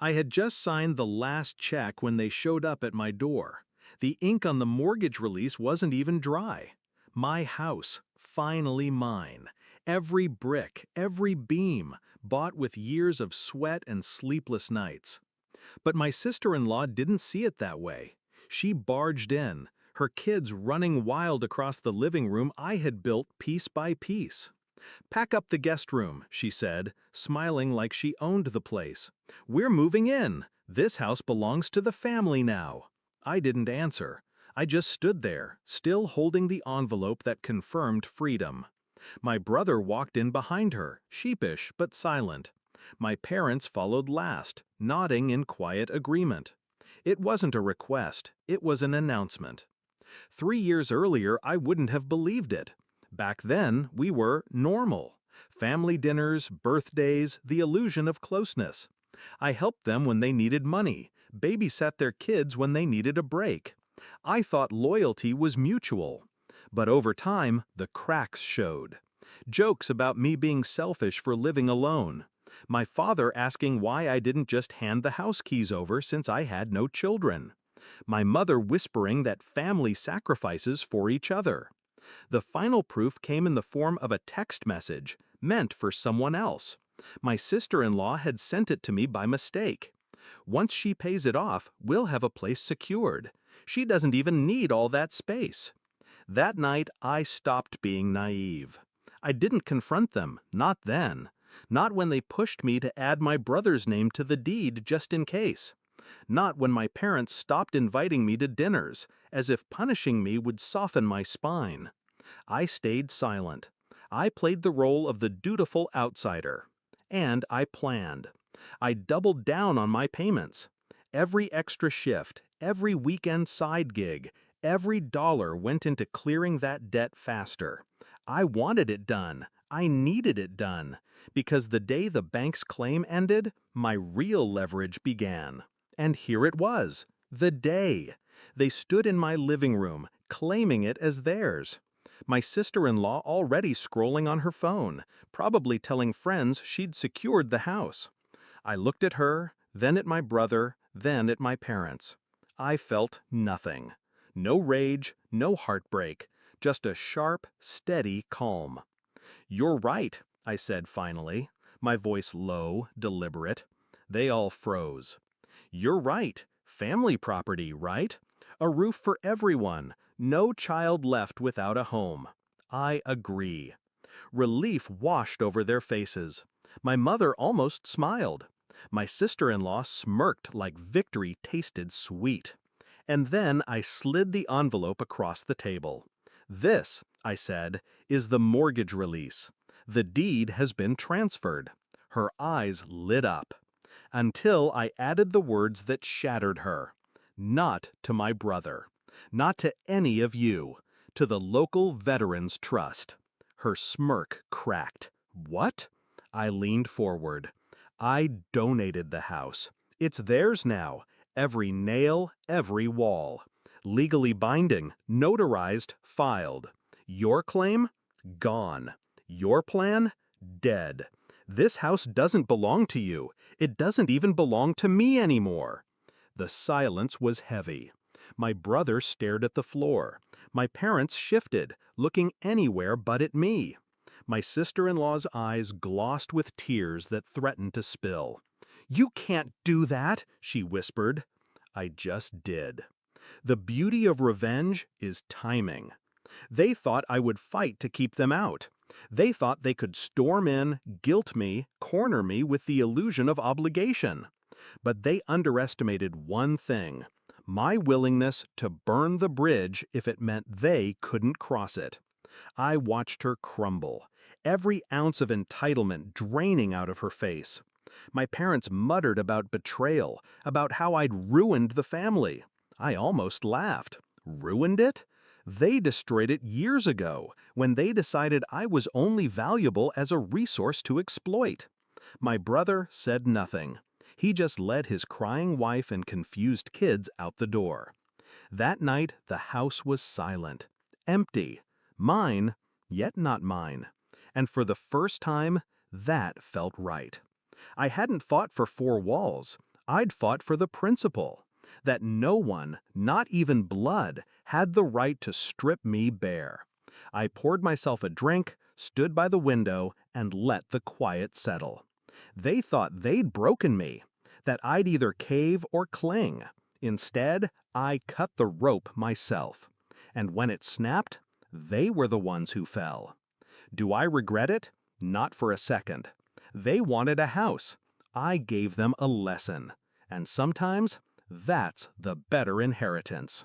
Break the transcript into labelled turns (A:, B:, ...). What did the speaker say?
A: I had just signed the last check when they showed up at my door. The ink on the mortgage release wasn't even dry. My house, finally mine. Every brick, every beam, bought with years of sweat and sleepless nights. But my sister-in-law didn't see it that way. She barged in, her kids running wild across the living room I had built piece by piece. "Pack up the guest room," she said, smiling like she owned the place. "We're moving in. This house belongs to the family now." I didn't answer. I just stood there, still holding the envelope that confirmed freedom. My brother walked in behind her, sheepish but silent. My parents followed last, nodding in quiet agreement. It wasn't a request, it was an announcement. 3 years earlier, I wouldn't have believed it. Back then, we were normal. Family dinners, birthdays, the illusion of closeness. I helped them when they needed money, babysat their kids when they needed a break. I thought loyalty was mutual. But over time, the cracks showed. Jokes about me being selfish for living alone. My father asking why I didn't just hand the house keys over since I had no children. My mother whispering that family sacrifices for each other. The final proof came in the form of a text message, meant for someone else. My sister-in-law had sent it to me by mistake. "Once she pays it off, we'll have a place secured. She doesn't even need all that space." That night, I stopped being naive. I didn't confront them, not then. Not when they pushed me to add my brother's name to the deed just in case. Not when my parents stopped inviting me to dinners, as if punishing me would soften my spine. I stayed silent. I played the role of the dutiful outsider. And I planned. I doubled down on my payments. Every extra shift, every weekend side gig, every dollar went into clearing that debt faster. I wanted it done. I needed it done. Because the day the bank's claim ended, my real leverage began. And here it was. The day. They stood in my living room, claiming it as theirs. My sister-in-law already scrolling on her phone, probably telling friends she'd secured the house. I looked at her, then at my brother, then at my parents. I felt nothing. No rage, no heartbreak, just a sharp, steady calm. "You're right," I said finally, my voice low, deliberate. They all froze. "You're right. Family property, right? A roof for everyone. No child left without a home." I agree. Relief washed over their faces. My mother almost smiled. My sister-in-law smirked like victory tasted sweet. And then I slid the envelope across the table. "This," I said, "is the mortgage release. The deed has been transferred." Her eyes lit up. Until I added the words that shattered her. "Not to my brother. Not to any of you. To the local Veterans Trust." Her smirk cracked. "What?" I leaned forward. "I donated the house. It's theirs now. Every nail, every wall. Legally binding, notarized, filed. Your claim? Gone. Your plan? Dead. This house doesn't belong to you. It doesn't even belong to me anymore." The silence was heavy. My brother stared at the floor. My parents shifted, looking anywhere but at me. My sister-in-law's eyes glossed with tears that threatened to spill. "You can't do that," she whispered. I just did. The beauty of revenge is timing. They thought I would fight to keep them out. They thought they could storm in, guilt me, corner me with the illusion of obligation. But they underestimated one thing: my willingness to burn the bridge if it meant they couldn't cross it. I watched her crumble, every ounce of entitlement draining out of her face. My parents muttered about betrayal, about how I'd ruined the family. I almost laughed. Ruined it? They destroyed it years ago, when they decided I was only valuable as a resource to exploit. My brother said nothing. He just led his crying wife and confused kids out the door. That night, the house was silent, empty. Mine, yet not mine. And for the first time, that felt right. I hadn't fought for four walls. I'd fought for the principle that no one, not even blood, had the right to strip me bare. I poured myself a drink, stood by the window, and let the quiet settle. They thought they'd broken me, that I'd either cave or cling. Instead, I cut the rope myself. And when it snapped, they were the ones who fell. Do I regret it? Not for a second. They wanted a house. I gave them a lesson. And sometimes, that's the better inheritance.